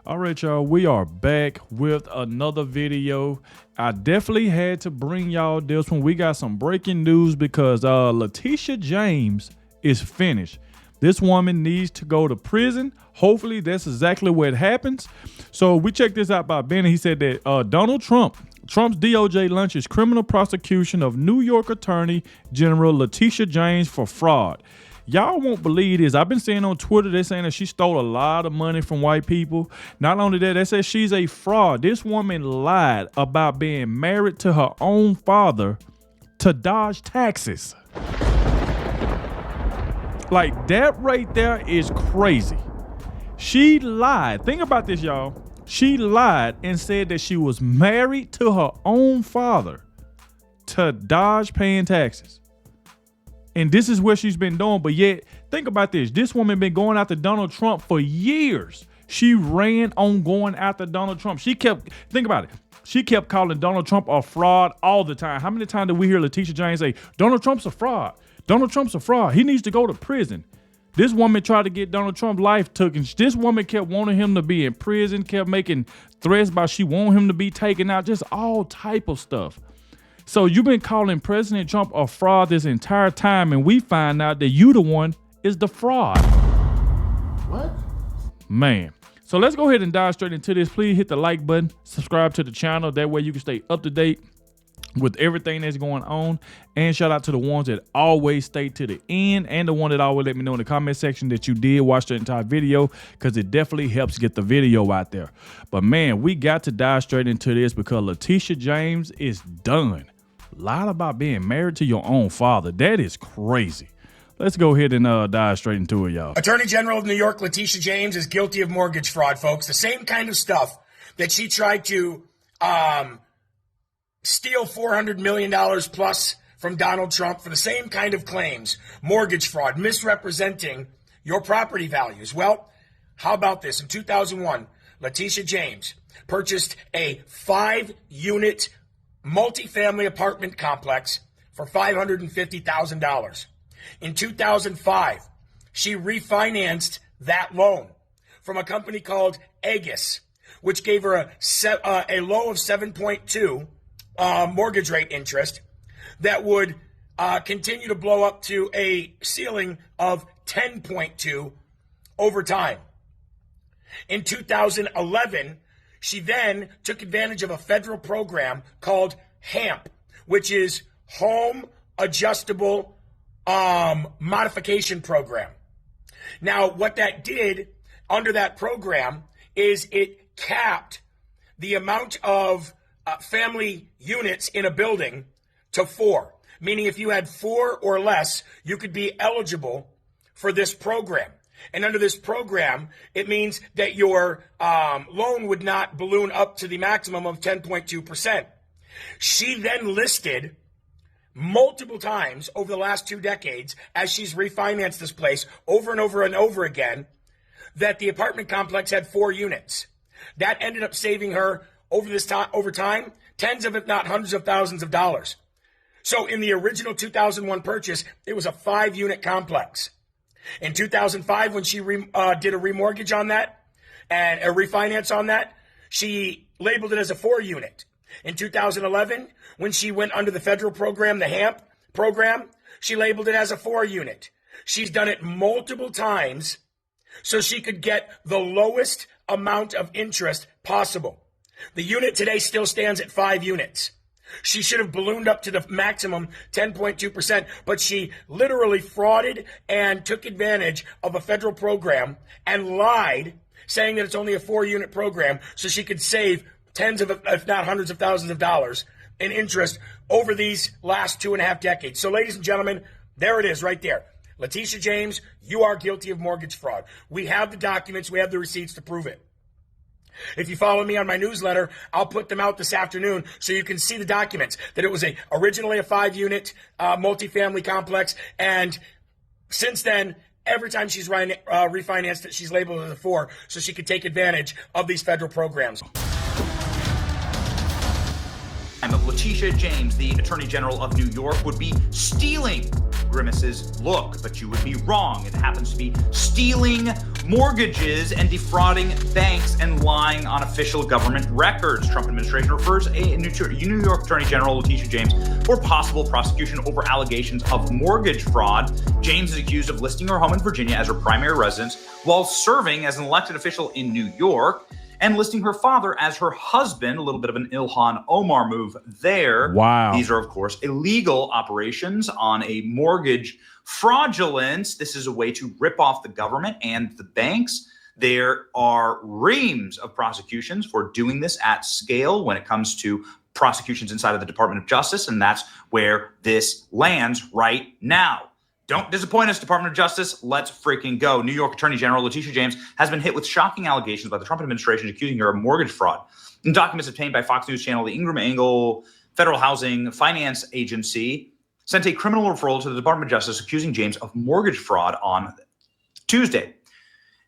All right, y'all, we are back with another video. I definitely had to bring y'all this one. We got some breaking news because Letitia James is finished. This woman needs to go to prison. Hopefully that's exactly what happens. So we checked this out by Ben. He said that Trump's DOJ launches criminal prosecution of New York Attorney General Letitia James for fraud. Y'all won't believe this. I've been seeing on Twitter, they're saying that she stole a lot of money from white people. Not only that, they say she's a fraud. This woman lied about being married to her own father to dodge taxes. Like, that right there is crazy. She lied. Think about this, y'all. She lied and said that she was married to her own father to dodge paying taxes. And this is what she's been doing. But yet, think about this. This woman been going after Donald Trump for years. She ran on going after Donald Trump. Think about it. She kept calling Donald Trump a fraud all the time. How many times did we hear Letitia James say, Donald Trump's a fraud? Donald Trump's a fraud. He needs to go to prison. This woman tried to get Donald Trump's life taken. This woman kept wanting him to be in prison, kept making threats about she wanted him to be taken out, just all type of stuff. So you've been calling President Trump a fraud this entire time, and we find out that you the one is the fraud. What? Man. So let's go ahead and dive straight into this. Please hit the like button, subscribe to the channel. That way you can stay up to date with everything that's going on. And shout out to the ones that always stay to the end, and the one that always let me know in the comment section that you did watch the entire video, because it definitely helps get the video out there. But man, we got to dive straight into this because Letitia James is done. Lied about being married to your own father. That is crazy. Let's go ahead and dive straight into it, y'all. Attorney General of New York Letitia James is guilty of mortgage fraud, folks. The same kind of stuff that she tried to steal $400 million plus from Donald Trump for, the same kind of claims. Mortgage fraud, misrepresenting your property values. Well, how about this? In 2001, Letitia James purchased a 5-unit multifamily apartment complex for $550,000. In 2005, she refinanced that loan from a company called Adogg, which gave her a low of 7.2 mortgage rate interest that would continue to blow up to a ceiling of 10.2 over time. In 2011, she then took advantage of a federal program called HAMP, which is Home Adjustable Modification Program. Now, what that did under that program is it capped the amount of family units in a building to 4, meaning if you had 4 or less, you could be eligible for this program. And under this program, it means that your loan would not balloon up to the maximum of 10.2%. She then listed multiple times over the last 2 decades, as she's refinanced this place over and over and over again, that the apartment complex had 4 units. That ended up saving her over time, tens of, if not hundreds of thousands of dollars. So in the original 2001 purchase, it was a 5-unit complex. In 2005, when she did a remortgage on that and a refinance on that, she labeled it as a 4-unit. In 2011, when she went under the federal program, the HAMP program, she labeled it as a 4-unit. She's done it multiple times so she could get the lowest amount of interest possible. The unit today still stands at 5 units. She should have ballooned up to the maximum 10.2%, but she literally frauded and took advantage of a federal program and lied, saying that it's only a 4-unit program so she could save tens of, if not hundreds of thousands of dollars in interest over these last 2.5 decades. So, ladies and gentlemen, there it is right there. Letitia James, you are guilty of mortgage fraud. We have the documents. We have the receipts to prove it. If you follow me on my newsletter, I'll put them out this afternoon so you can see the documents, that it was originally a 5-unit multifamily complex. And since then, every time she's refinanced it, she's labeled it as a 4 so she could take advantage of these federal programs. Letitia James, the Attorney General of New York, would be stealing grimaces look, but you would be wrong. It happens to be stealing mortgages and defrauding banks and lying on official government records. Trump administration refers a New York Attorney General Letitia James for possible prosecution over allegations of mortgage fraud. James is accused of listing her home in Virginia as her primary residence while serving as an elected official in New York, and listing her father as her husband, a little bit of an Ilhan Omar move there. Wow. These are, of course, illegal operations on a mortgage fraudulence. This is a way to rip off the government and the banks. There are reams of prosecutions for doing this at scale when it comes to prosecutions inside of the Department of Justice, and that's where this lands right now. Don't disappoint us, Department of Justice. Let's freaking go. New York Attorney General Letitia James has been hit with shocking allegations by the Trump administration accusing her of mortgage fraud. In documents obtained by Fox News Channel, the Ingram Angle Federal Housing Finance Agency sent a criminal referral to the Department of Justice accusing James of mortgage fraud on Tuesday.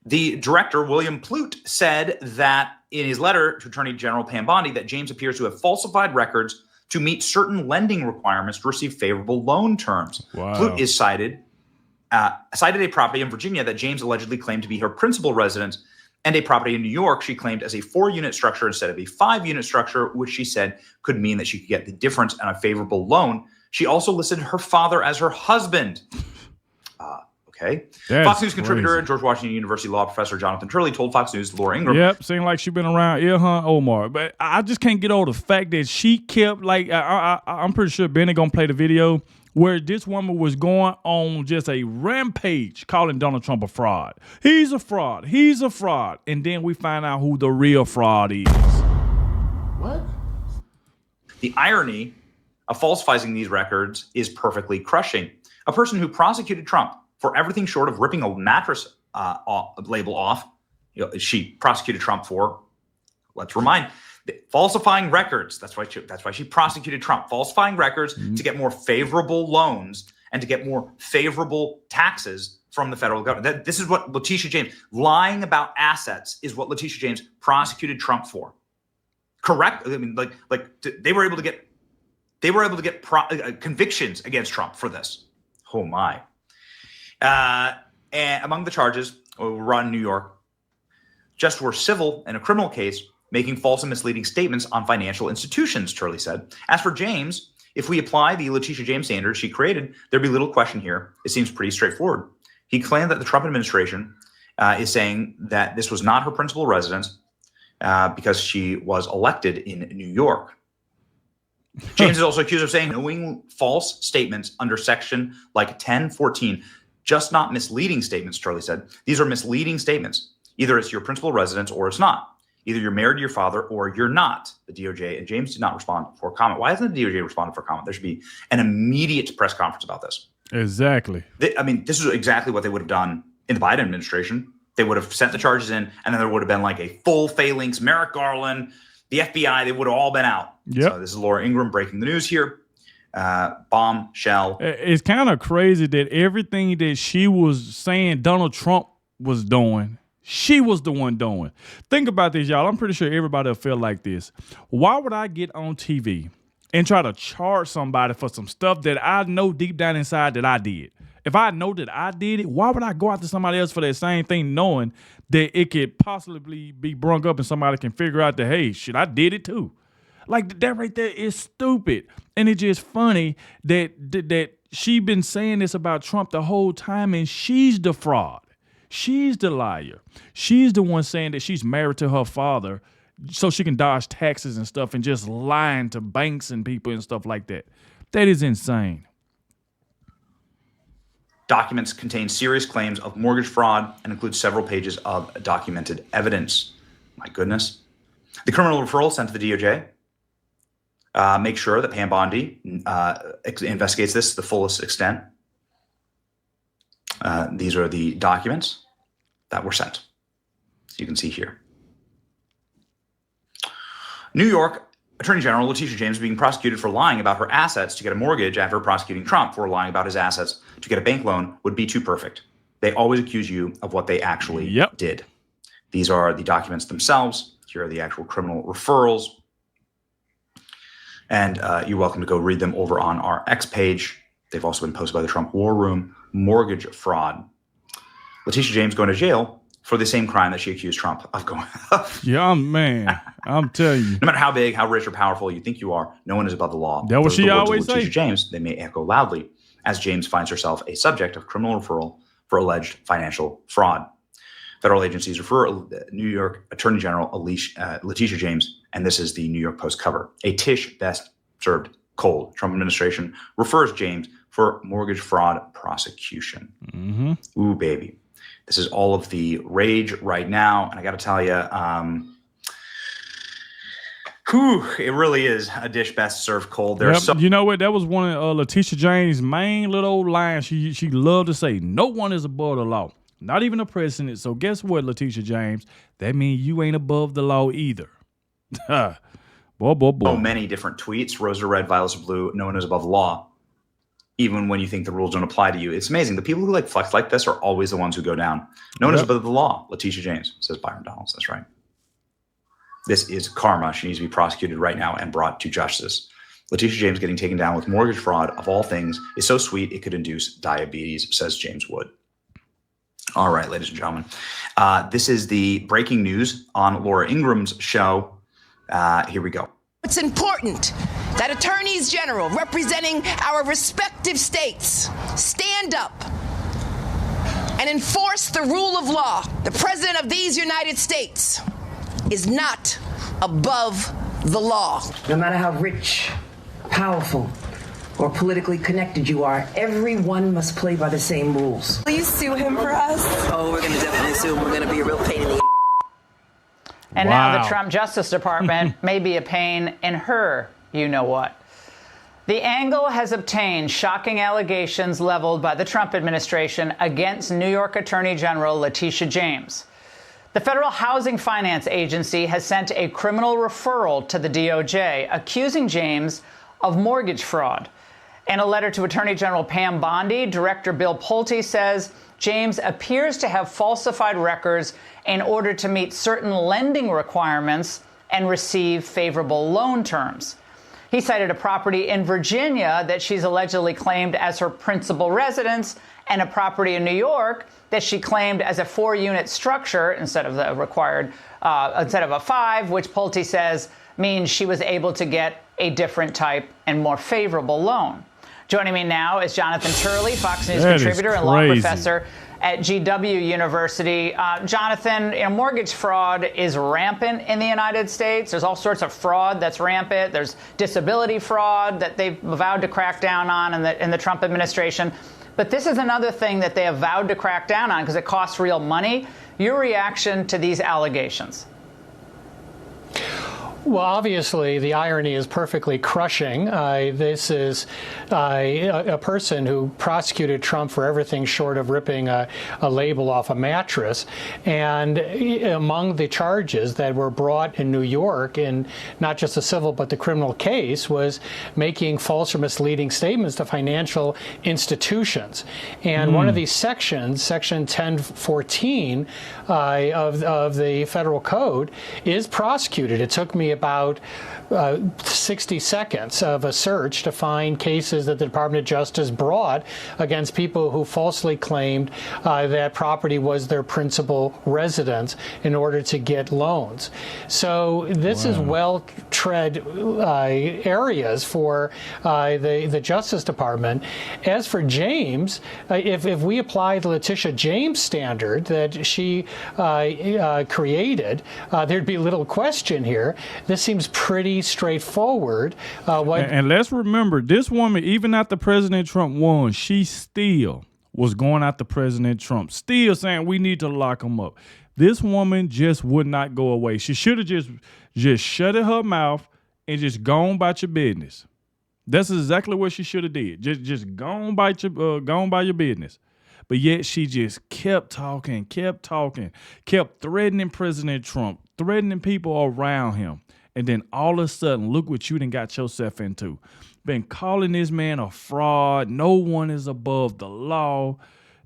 The director, William Plute, said that in his letter to Attorney General Pam Bondi that James appears to have falsified records to meet certain lending requirements to receive favorable loan terms. Wow. Plute is cited a property in Virginia that James allegedly claimed to be her principal residence, and a property in New York she claimed as a 4-unit structure instead of a 5-unit structure, which she said could mean that she could get the difference on a favorable loan. She also listed her father as her husband. Okay. That's Fox News contributor crazy. and George Washington University law professor Jonathan Turley told Fox News Laura Ingram. Yep, seemed like she been around Ilhan Omar, but I just can't get over the fact that she kept like I'm pretty sure Benny gonna play the video where this woman was going on just a rampage calling Donald Trump a fraud. He's a fraud. He's a fraud, and then we find out who the real fraud is. What? The irony of falsifying these records is perfectly crushing. A person who prosecuted Trump for everything short of ripping a mattress label off, she prosecuted Trump for, let's remind, falsifying records. That's why she prosecuted Trump, falsifying records to get more favorable loans and to get more favorable taxes from the federal government. This is what Letitia James, lying about assets is what Letitia James prosecuted Trump for. Correct? I mean, like they were able to get convictions against Trump for this. Oh my. And among the charges were in New York, just were civil and a criminal case, making false and misleading statements on financial institutions, Turley said. As for James, if we apply the Letitia James standards she created, there'd be little question here. It seems pretty straightforward. He claimed that the Trump administration is saying that this was not her principal residence because she was elected in New York. James is also accused of saying knowing false statements under section like 1014. Just not misleading statements, Turley said. These are misleading statements. Either it's your principal residence or it's not. Either you're married to your father or you're not. The DOJ, and James did not respond for comment. Why hasn't the DOJ responded for comment? There should be an immediate press conference about this. Exactly. This is exactly what they would have done in the Biden administration. They would have sent the charges in, and then there would have been like a full phalanx, Merrick Garland, the FBI, they would have all been out. Yep. So this is Laura Ingram breaking the news here. Bombshell. It's kind of crazy that everything that she was saying Donald Trump was doing, she was the one doing. Think about this, y'all. I'm pretty sure everybody will feel like this. Why would I get on TV and try to charge somebody for some stuff that I know deep down inside that I did? If I know that I did it, why would I go after somebody else for that same thing, knowing that it could possibly be brung up and somebody can figure out that, hey, shit, I did it too. Like, that right there is stupid. And it's just funny that she been saying this about Trump the whole time, and she's the fraud. She's the liar. She's the one saying that she's married to her father so she can dodge taxes and stuff and just lying to banks and people and stuff like that. That is insane. Documents contain serious claims of mortgage fraud and include several pages of documented evidence. My goodness. The criminal referral sent to the DOJ. Make sure that Pam Bondi investigates this to the fullest extent. These are the documents that were sent. So you can see here. New York Attorney General Letitia James being prosecuted for lying about her assets to get a mortgage after prosecuting Trump for lying about his assets to get a bank loan would be too perfect. They always accuse you of what they actually did. These are the documents themselves. Here are the actual criminal referrals. And you're welcome to go read them over on our X page. They've also been posted by the Trump War Room. Mortgage fraud. Letitia James going to jail for the same crime that she accused Trump of going of. Yeah, man. I'm telling you. No matter how big, how rich, or powerful you think you are, no one is above the law. That what Those are she the words of always Letitia say. James. They may echo loudly as James finds herself a subject of criminal referral for alleged financial fraud. Federal agencies refer New York Attorney General Letitia James, and this is the New York Post cover. A Tish best served cold. Trump administration refers James for mortgage fraud prosecution. Mm-hmm. Ooh, baby. This is all of the rage right now. And I got to tell you, it really is a dish best served cold. You know what? That was one of Letitia James' main little old lines. She loved to say, no one is above the law, not even the president. So guess what, Letitia James? That means you ain't above the law either. Boy. So many different tweets. Rose are red, violets are blue. No one is above the law, even when you think the rules don't apply to you. It's amazing. The people who flex like this are always the ones who go down. No one is above the law. Letitia James, says Byron Donalds. That's right. This is karma. She needs to be prosecuted right now and brought to justice. Letitia James getting taken down with mortgage fraud, of all things, is so sweet it could induce diabetes, says James Wood. All right, ladies and gentlemen. This is the breaking news on Laura Ingram's show. Here we go. It's important that attorneys general representing our respective states stand up and enforce the rule of law. The president of these United States is not above the law. No matter how rich, powerful, or politically connected you are, everyone must play by the same rules. Please sue him for us. Oh, we're going to definitely sue him. We're going to be a real pain in the And Wow. now the Trump Justice Department may be a pain in her you-know-what. The angle has obtained shocking allegations leveled by the Trump administration against New York Attorney General Letitia James. The Federal Housing Finance Agency has sent a criminal referral to the DOJ accusing James of mortgage fraud. In a letter to Attorney General Pam Bondi, Director Bill Pulte says James appears to have falsified records in order to meet certain lending requirements and receive favorable loan terms. He cited a property in Virginia that she's allegedly claimed as her principal residence and a property in New York that she claimed as a 4-unit structure instead of the required, instead of a 5, which Pulte says means she was able to get a different type and more favorable loan. Joining me now is Jonathan Turley, Fox News contributor and law professor at GW University. Jonathan, mortgage fraud is rampant in the United States. There's all sorts of fraud that's rampant. There's disability fraud that they've vowed to crack down on in the Trump administration. But this is another thing that they have vowed to crack down on because it costs real money. Your reaction to these allegations? Well, obviously, the irony is perfectly crushing. This is a person who prosecuted Trump for everything short of ripping a label off a mattress. And among the charges that were brought in New York, in not just the civil but the criminal case, was making false or misleading statements to financial institutions. And one of these sections, Section 1014 of the federal code, is prosecuted. It took me about 60 seconds of a search to find cases that the Department of Justice brought against people who falsely claimed that property was their principal residence in order to get loans. So this is well-tread areas for the Justice Department. As for James, if we apply the Letitia James standard that she created, there'd be little question here. This seems pretty straightforward. And let's remember, this woman, even after President Trump won, she still was going after President Trump, still saying we need to lock him up. This woman just would not go away. She should have just shut her mouth and just gone about your business. That's exactly what she should have did. Just go on by your business. But yet she just kept talking, kept threatening President Trump, threatening people around him. And then all of a sudden, look what you done got yourself into. Been calling this man a fraud. No one is above the law.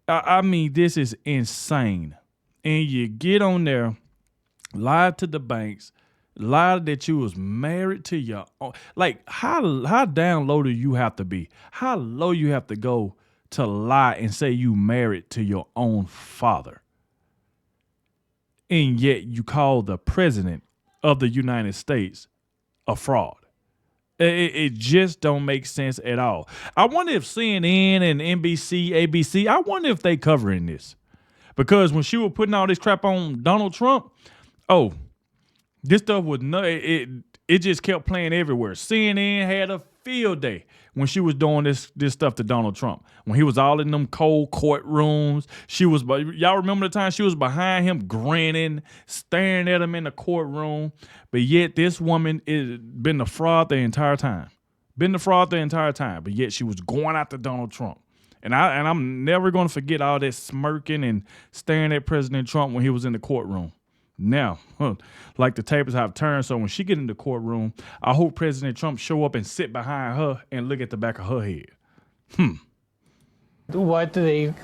I mean, this is insane. And you get on there, lie to the banks, Lied that you was married to your own. Like, how down low do you have to be? How low you have to go to lie and say you married to your own father? And yet you call the president of the United States a fraud. It just don't make sense at all. I wonder if CNN and NBC, ABC, I wonder if they covering this. Because when she was putting all this crap on Donald Trump, this stuff was it just kept playing everywhere. CNN had a field day when she was doing this stuff to Donald Trump. When he was all in them cold courtrooms, y'all remember the time she was behind him grinning, staring at him in the courtroom. But yet this woman has been the fraud the entire time. But yet she was going after Donald Trump. And I'm never going to forget all that smirking and staring at President Trump when he was in the courtroom. Now, like the tables have turned, so when she get in the courtroom, I hope President Trump show up and sit behind her and look at the back of her head. What the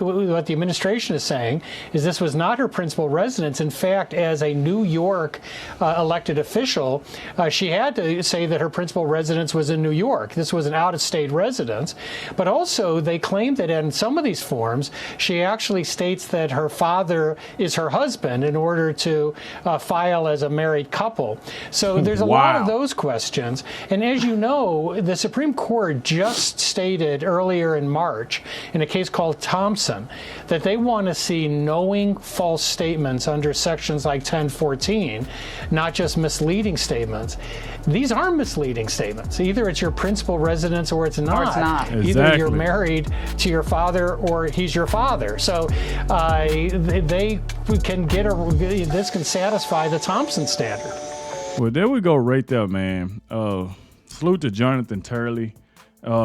administration is saying is this was not her principal residence. In fact, as a New York elected official, she had to say that her principal residence was in New York. This was an out-of-state residence. But also, they claim that in some of these forms, she actually states that her father is her husband in order to file as a married couple. So there's a lot of those questions. And as you know, the Supreme Court just stated earlier in March, in a case called Thompson, that they want to see knowing false statements under sections like 1014, not just misleading statements. These are misleading statements. Either it's your principal residence or it's not. Or it's not. Exactly. Either you're married to your father or he's your father. So they can this can satisfy the Thompson standard. Well, there we go right there, man. Salute to Jonathan Turley.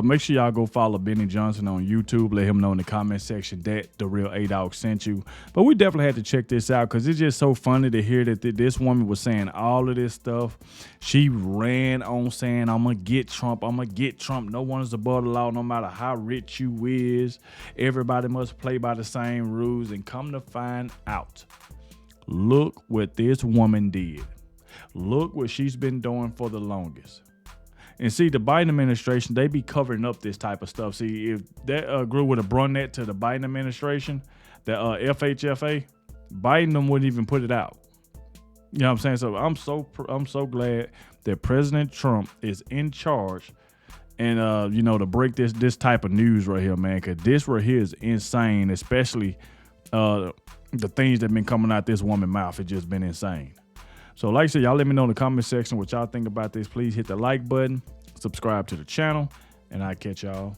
Make sure y'all go follow Benny Johnson on YouTube. Let him know in the comment section that the real Adogg sent you. But we definitely had to check this out because it's just so funny to hear that this woman was saying all of this stuff. She ran on saying, I'm going to get Trump. I'm going to get Trump. No one is above the law, no matter how rich you is. Everybody must play by the same rules. And come to find out, look what this woman did. Look what she's been doing for the longest. And see, the Biden administration, they be covering up this type of stuff. See, if that grew with a brunet to the Biden administration, the FHFA, Biden them wouldn't even put it out. You know what I'm saying? So I'm so glad that President Trump is in charge, and to break this type of news right here, man, because this right here is insane. Especially the things that been coming out this woman's mouth. It's just been insane. So like I said, y'all let me know in the comment section what y'all think about this. Please hit the like button, subscribe to the channel, and I'll catch y'all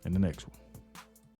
in the next one.